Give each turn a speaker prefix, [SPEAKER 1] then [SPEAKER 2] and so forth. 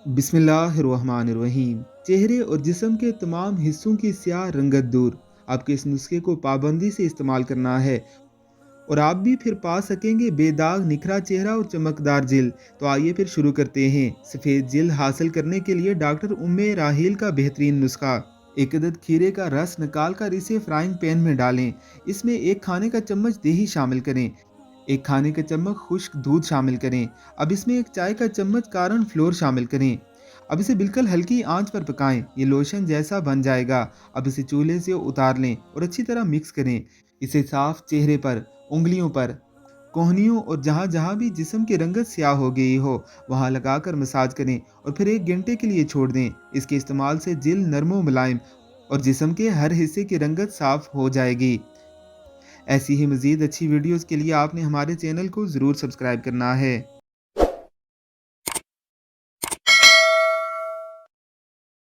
[SPEAKER 1] बिस्मिल्लाहिर्रहमानिर्रहीम। चेहरे और जिस्म के तमाम हिस्सों की स्याह रंगत दूर। आपके इस नुस्खे को पाबंदी से इस्तेमाल करना है और आप भी फिर पा सकेंगे बेदाग निखरा चेहरा और चमकदार जिल। तो आइए फिर शुरू करते हैं। सफ़ेद जिल हासिल करने के लिए डॉक्टर उम्मे राहील का बेहतरीन नुस्खा। एक अदद खीरे का रस निकाल कर इसे फ्राइंग पैन में डालें। इसमें एक खाने का चम्मच दही शामिल करें। एक खाने का चम्मच खुश्क दूध शामिल करें। अब इसमें एक चाय का चम्मच कारण फ्लोर शामिल करें। अब इसे बिल्कुल हल्की आंच पर पकाएं। ये लोशन जैसा बन जाएगा। अब इसे चूल्हे से उतार लें और अच्छी तरह मिक्स करें। इसे साफ चेहरे पर, उंगलियों पर, कोहनियों और जहाँ जहाँ भी जिस्म की रंगत स्याह हो गई हो वहाँ लगाकर मसाज करें और फिर 1 घंटे के लिए छोड़ दें। इसके इस्तेमाल से जिल्द नरम व मुलायम और जिस्म के हर हिस्से की रंगत साफ हो जाएगी। ऐसी ही मज़ीद अच्छी वीडियोज़ के लिए आपने हमारे चैनल को ज़रूर सब्सक्राइब करना है।